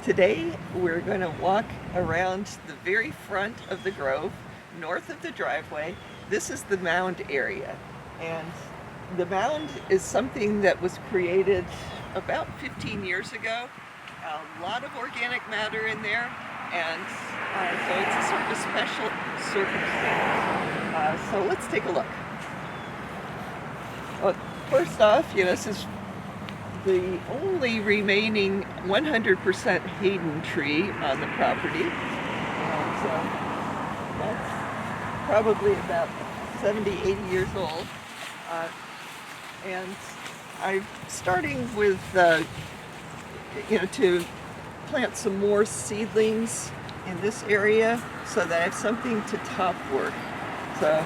Today we're going to walk around the very front of the grove, north of the driveway. This is the mound area, and the mound is something that was created about 15 years ago. A lot of organic matter in there, and so it's a sort of a special circumstance. So let's take a look. Well, first off, this is the only remaining 100% Hayden tree on the property. And that's probably about 70, 80 years old. And I'm starting with, to plant some more seedlings in this area so that I have something to top work. So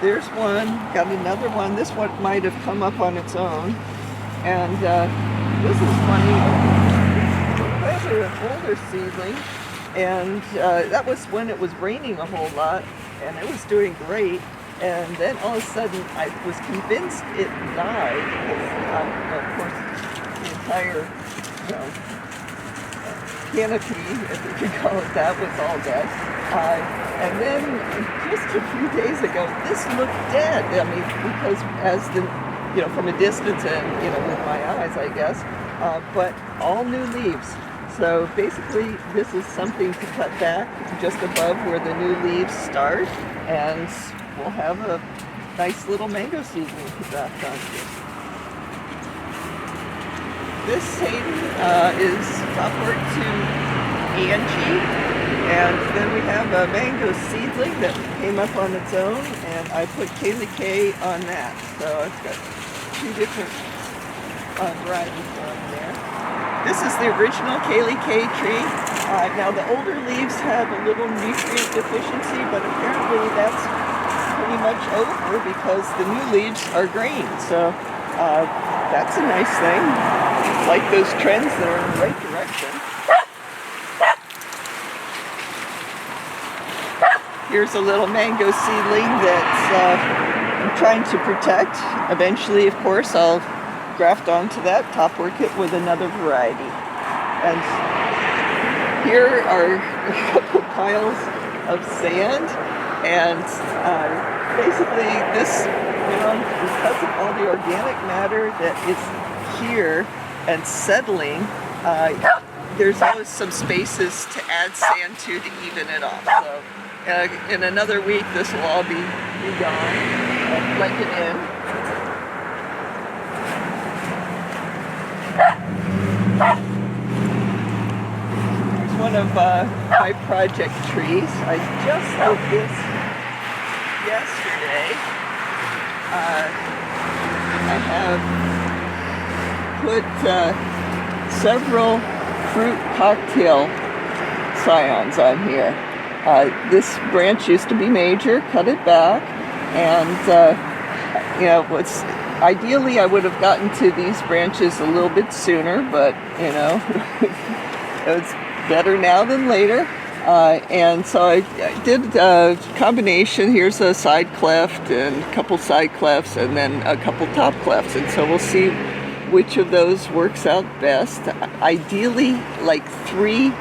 there's one, got another one. This one might have come up on its own. And this is funny. I planted an older seedling, and that was when it was raining a whole lot, and it was doing great. And then all of a sudden, I was convinced it died. Of course, the entire canopy, if you could call it that, was all dead. And then just a few days ago, this looked dead. I mean, because as the from a distance and, with my eyes, I guess, but all new leaves. So basically, this is something to cut back just above where the new leaves start, and we'll have a nice little mango seedling to graft onto. This Hayden is upward to Angie, and then we have a mango seedling that came up on its own, and I put Kaylee K on that. So I've got two different varieties on there. This is the original Kaylee K tree. Now the older leaves have a little nutrient deficiency, but apparently that's pretty much over because the new leaves are green. So that's a nice thing. Like those trends that are in the right direction. Here's a little mango seedling that's I'm trying to protect. Eventually, of course, I'll graft onto that, top work it with another variety. And here are a couple piles of sand, and basically this, because of all the organic matter that is here and settling, there's always some spaces to add sand to even it off. So in another week, this will all be gone. Blend it in. Here's one of my project trees. I just sowed this yesterday. I have put several fruit cocktail scions on here. This branch used to be major, cut it back, and ideally I would have gotten to these branches a little bit sooner, but it's better now than later. And so I did a combination. Here's a side cleft and a couple side clefts, and then a couple top clefts, and so we'll see which of those works out best. Ideally, like 3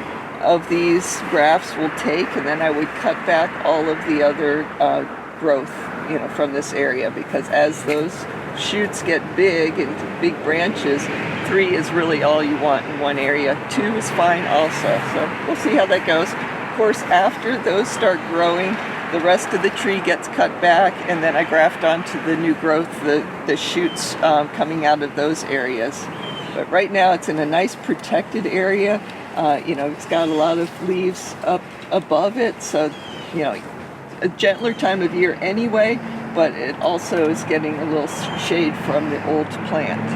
of these grafts will take, and then I would cut back all of the other growth, from this area, because as those shoots get big into big branches, 3 is really all you want in one area. 2 is fine also. So we'll see how that goes. Of course, after those start growing, the rest of the tree gets cut back, and then I graft onto the new growth, the shoots coming out of those areas. But right now it's in a nice protected area. It's got a lot of leaves up above it, so a gentler time of year anyway, but it also is getting a little shade from the old plant.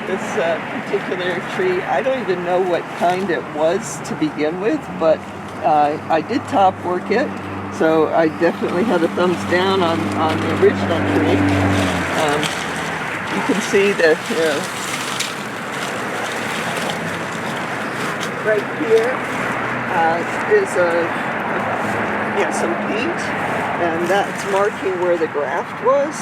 This particular tree, I don't even know what kind it was to begin with, but I did top work it, so I definitely had a thumbs down on the original tree. You can see that, right here is some paint, and that's marking where the graft was.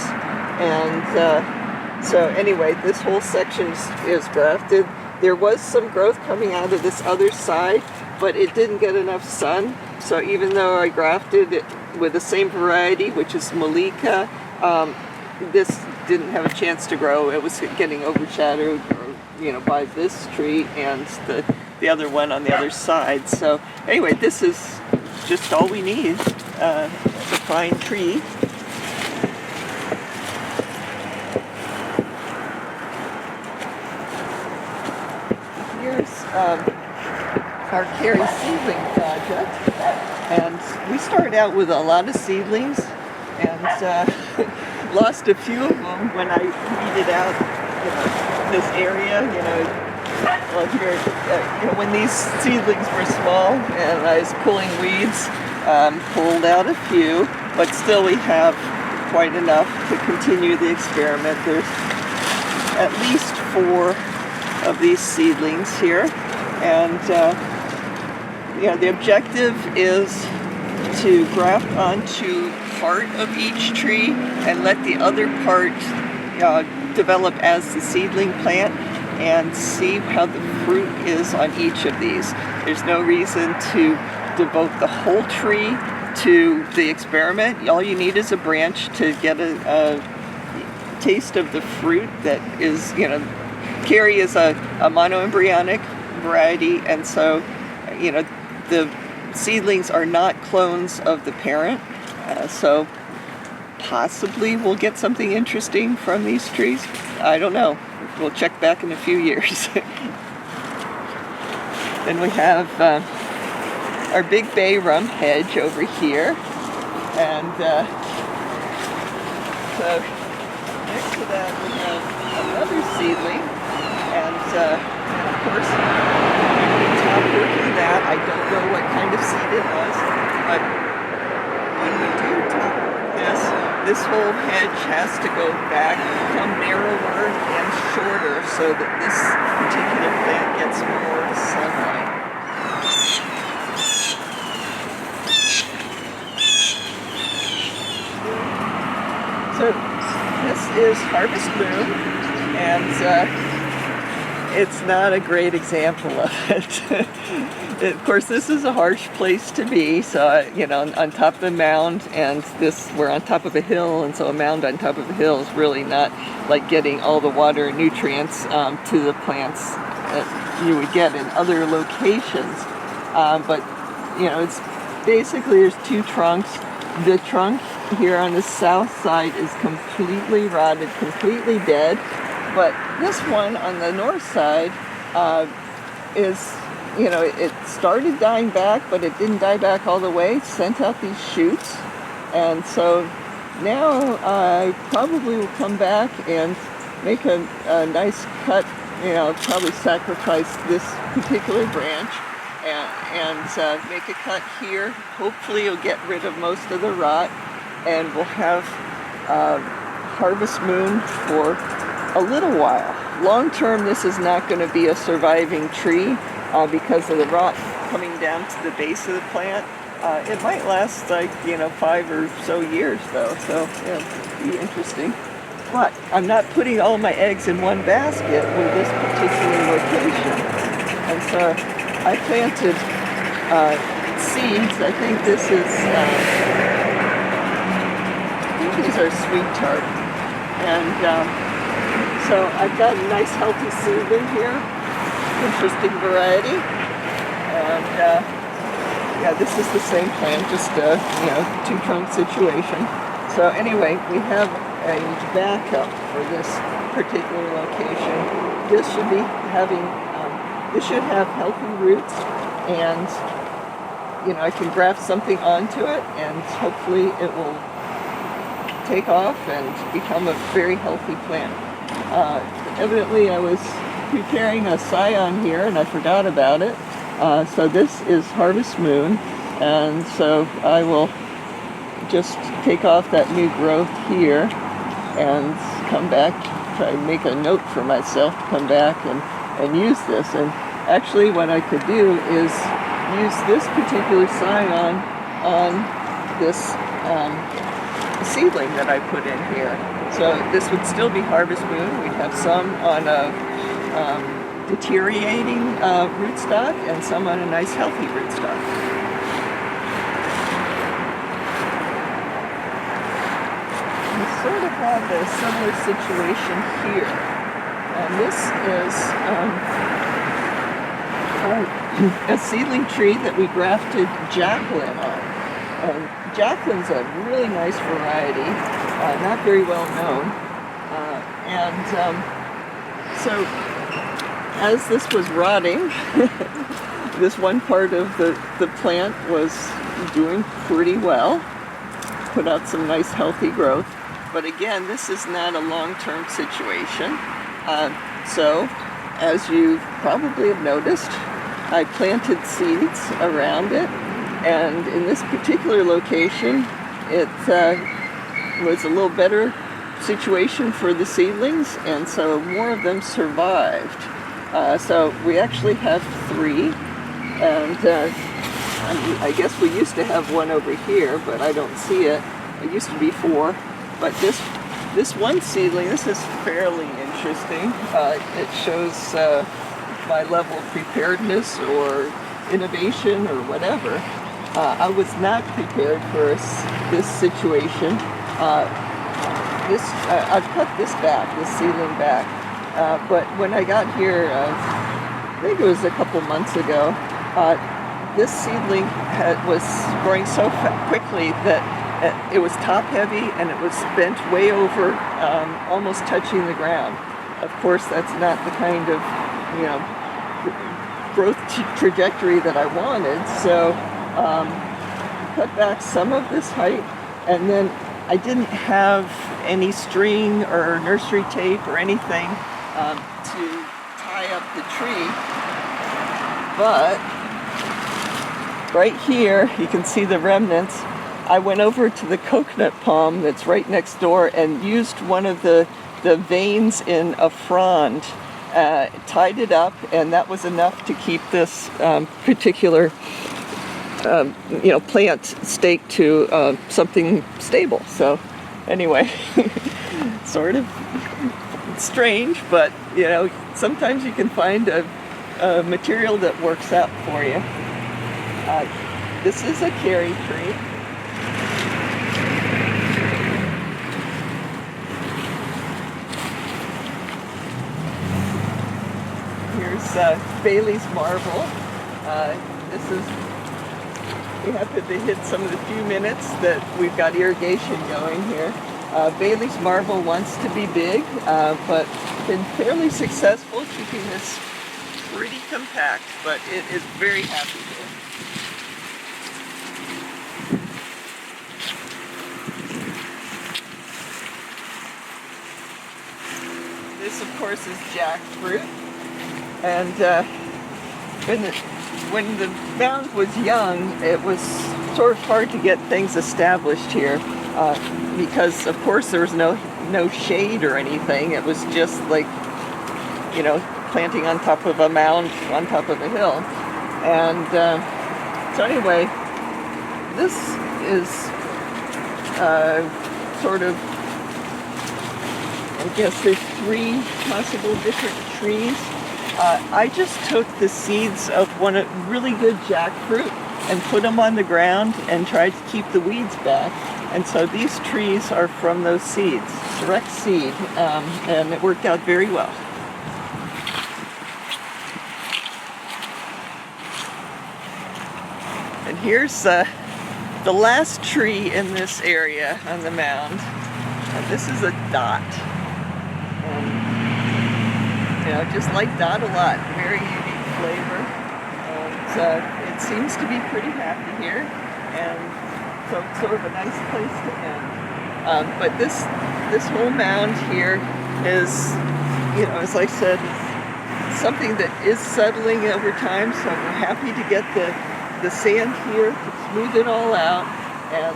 And so anyway, this whole section is grafted. There was some growth coming out of this other side, but it didn't get enough sun. So even though I grafted it with the same variety, which is Malika, this didn't have a chance to grow. It was getting overshadowed, by this tree and the other one on the other side. So anyway, this is just all we need. It's a fine tree. Here's our Carrie seedling project, and we started out with a lot of seedlings and lost a few of them when I weeded out this area. Well, here, when these seedlings were small and I was pulling weeds, pulled out a few, but still we have quite enough to continue the experiment. There's at least 4 of these seedlings here, and the objective is to graft onto part of each tree and let the other part develop as the seedling plant, and see how the fruit is on each of these. There's no reason to devote the whole tree to the experiment. All you need is a branch to get a taste of the fruit that is, Carrie is a monoembryonic variety, and so, the seedlings are not clones of the parent, so possibly we'll get something interesting from these trees. I don't know. We'll check back in a few years. Then we have our big bay rum hedge over here, and so next to that we have another seedling, and of course top working that. I don't know what kind of seed it was, but when we do top work this whole hedge has to go back, become narrower and shorter so that this particular plant gets more sunlight. So this is Harvest Moon, and it's not a great example of it. Of course, this is a harsh place to be, so on top of a mound, and we're on top of a hill, and so a mound on top of a hill is really not like getting all the water and nutrients to the plants that you would get in other locations. But it's basically, there's 2 trunks. The trunk here on the south side is completely rotted, completely dead, but this one on the north side is, it started dying back, but it didn't die back all the way. It sent out these shoots, and so now I probably will come back and make a nice cut, probably sacrifice this particular branch and make a cut here. Hopefully it'll get rid of most of the rot, and we'll have Harvest Moon for a little while. Long term, this is not going to be a surviving tree because of the rot coming down to the base of the plant. It might last 5 or so years though, so it'll be interesting. But I'm not putting all my eggs in one basket with this particular location. And so I planted seeds. I think this is, these are sweet tart. And so I've got a nice healthy seedling here, interesting variety. And this is the same plant, just a 2-trunk situation. So anyway, we have a backup for this particular location. This should be having, this should have healthy roots, and I can graft something onto it, and hopefully it will take off and become a very healthy plant. Evidently I was preparing a scion here and I forgot about it. So this is Harvest Moon, and so I will just take off that new growth here and come back, try to make a note for myself to come back and use this. And actually what I could do is use this particular scion on this seedling that I put in here. So this would still be Harvest Moon. We'd have some on a deteriorating rootstock and some on a nice healthy rootstock. We sort of have a similar situation here. And this is a seedling tree that we grafted Jacqueline on. Jacqueline's a really nice variety, not very well known. So as this was rotting, this one part of the plant was doing pretty well, put out some nice healthy growth. But again, this is not a long-term situation. So, as you probably have noticed, I planted seeds around it, and in this particular location, it was a little better situation for the seedlings, and so more of them survived. So we actually have 3, and I guess we used to have one over here, but I don't see it. It used to be 4, but this one seedling, this is fairly interesting. It shows my level of preparedness or innovation or whatever. I was not prepared for this situation. I've cut this seedling back, but when I got here, I think it was a couple months ago, this seedling was growing so quickly that it was top heavy and it was bent way over, almost touching the ground. Of course, that's not the kind of, growth trajectory that I wanted. So cut back some of this height, and then I didn't have any string or nursery tape or anything to tie up the tree. But right here, you can see the remnants. I went over to the coconut palm that's right next door and used one of the veins in a frond, tied it up, and that was enough to keep this particular plant staked to something stable. So anyway, sort of strange, but sometimes you can find a material that works out for you. This is a cherry tree. Here's Bailey's marble. We happen to hit some of the few minutes that we've got irrigation going here. Bailey's marble wants to be big, but been fairly successful keeping this pretty compact, but it is very happy here. This, of course, is jackfruit, and when the mound was young, it was sort of hard to get things established here because, of course, there was no shade or anything. It was just like, planting on top of a mound on top of a hill. And so anyway, this is sort of, I guess there's 3 possible different trees. I just took the seeds of one really good jackfruit and put them on the ground and tried to keep the weeds back. And so these trees are from those seeds, direct seed, and it worked out very well. And here's the last tree in this area on the mound. And this is a dot. Just like dot a lot, very unique flavor. And it seems to be pretty happy here, and so it's sort of a nice place to end. But this whole mound here is, as I said, something that is settling over time. So we're happy to get the sand here to smooth it all out, and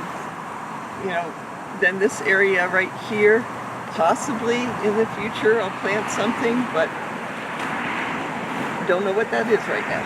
then this area right here. Possibly in the future I'll plant something, but don't know what that is right now.